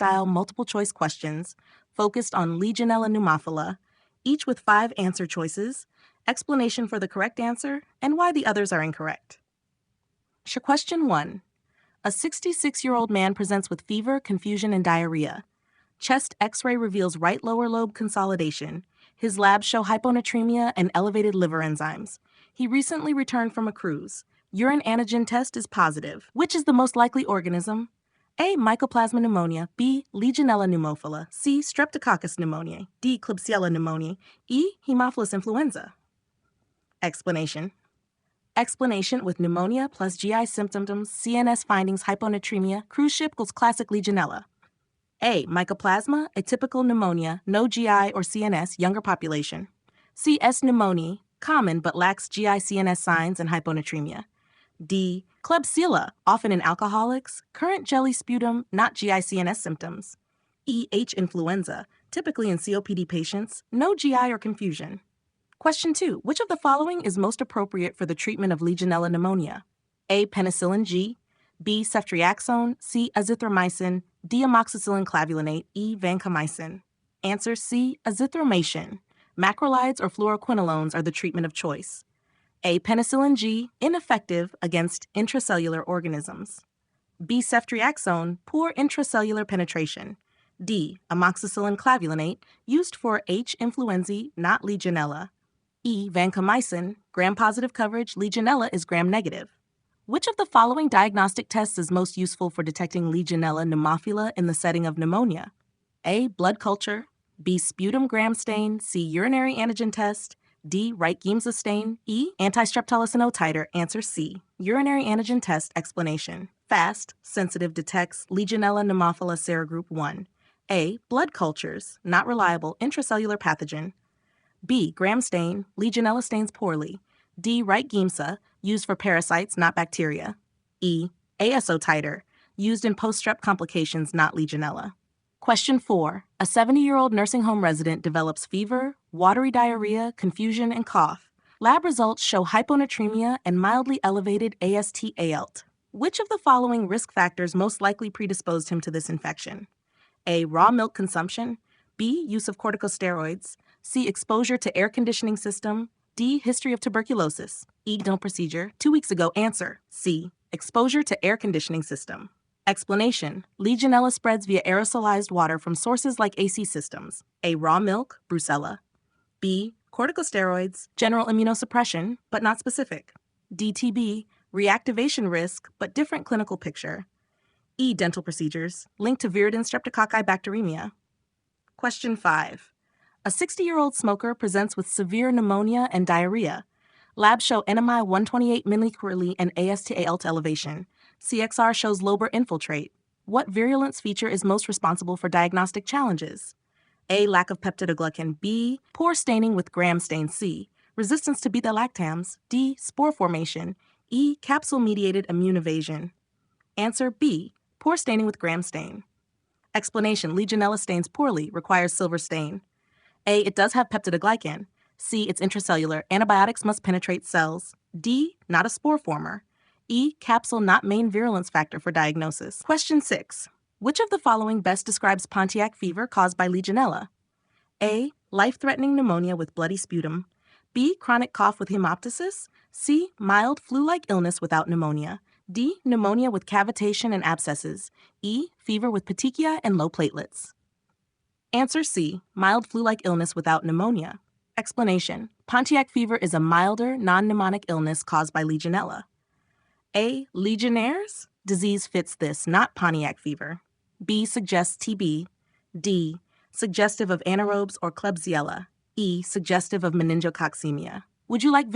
project-style multiple-choice questions focused on Legionella pneumophila, each with 5 answer choices, explanation for the correct answer, and why the others are incorrect. Question 1. A 66-year-old man presents with fever, confusion, and diarrhea. Chest X-ray reveals right lower lobe consolidation. His labs show hyponatremia and elevated liver enzymes. He recently returned from a cruise. Urine antigen test is positive. Which is the most likely organism? A. Mycoplasma pneumonia. B. Legionella pneumophila. C. Streptococcus pneumoniae. D. Klebsiella pneumoniae. E. Haemophilus influenza. Explanation. Explanation: with pneumonia plus GI symptoms, CNS findings, hyponatremia, cruise ship equals classic Legionella. A. Mycoplasma, atypical pneumonia, no GI or CNS, younger population. C. S. pneumoniae, common but lacks GI CNS signs and hyponatremia. D. Klebsiella, often in alcoholics, current jelly sputum, not GI CNS symptoms. E. H. influenza, typically in COPD patients, no GI or confusion. Question 2. Which of the following is most appropriate for the treatment of Legionella pneumonia? A. Penicillin G. B. Ceftriaxone. C. Azithromycin. D. Amoxicillin clavulanate. E. Vancomycin. Answer C. Azithromycin. Macrolides or fluoroquinolones are the treatment of choice. A. Penicillin G. Ineffective against intracellular organisms. B. Ceftriaxone. Poor intracellular penetration. D. Amoxicillin clavulanate. Used for H. influenzae, not Legionella. E. Vancomycin. Gram-positive coverage. Legionella is gram-negative. Which of the following diagnostic tests is most useful for detecting Legionella pneumophila in the setting of pneumonia? A. Blood culture. B. Sputum gram stain. C. Urinary antigen test. D. Wright-Giemsa stain. E. Anti-streptolysin titer. Answer C. Urinary antigen test. Explanation. Fast, sensitive, detects Legionella pneumophila serogroup 1. A. Blood cultures. Not reliable. Intracellular pathogen. B. Gram stain. Legionella stains poorly. D. Wright-Giemsa, used for parasites, not bacteria. E. ASO titer, used in post-strep complications, not Legionella. Question 4. A 70-year-old nursing home resident develops fever, watery diarrhea, confusion, and cough. Lab results show hyponatremia and mildly elevated AST/ALT. Which of the following risk factors most likely predisposed him to this infection? A. Raw milk consumption. B. Use of corticosteroids. C. Exposure to air conditioning system. D. History of tuberculosis. E. Dental procedure. 2 weeks ago. Answer. C. Exposure to air conditioning system. Explanation. Legionella spreads via aerosolized water from sources like AC systems. A. Raw milk, brucella. B. Corticosteroids, general immunosuppression, but not specific. D. TB, reactivation risk, but different clinical picture. E. Dental procedures, linked to viridin streptococci bacteremia. Question 5. A 60-year-old smoker presents with severe pneumonia and diarrhea. Labs show NMI 128 millicurie and AST/ALT elevation. CXR shows lobar infiltrate. What virulence feature is most responsible for diagnostic challenges? A. Lack of peptidoglycan. B. Poor staining with gram stain. C. Resistance to beta-lactams. D. Spore formation. E. Capsule-mediated immune evasion. Answer B. Poor staining with gram stain. Explanation. Legionella stains poorly, requires silver stain. A. It does have peptidoglycan. C. It's intracellular. Antibiotics must penetrate cells. D. Not a spore former. E. Capsule not main virulence factor for diagnosis. Question 6. Which of the following best describes Pontiac fever caused by Legionella? A. Life-threatening pneumonia with bloody sputum. B. Chronic cough with hemoptysis. C. Mild flu-like illness without pneumonia. D. Pneumonia with cavitation and abscesses. E. Fever with petechia and low platelets. Answer C. Mild flu-like illness without pneumonia. Explanation. Pontiac fever is a milder, non-pneumonic illness caused by Legionella. A. Legionnaires? Disease fits this, not Pontiac fever. B. Suggests TB. D. Suggestive of anaerobes or Klebsiella. E. Suggestive of meningococcemia. Would you like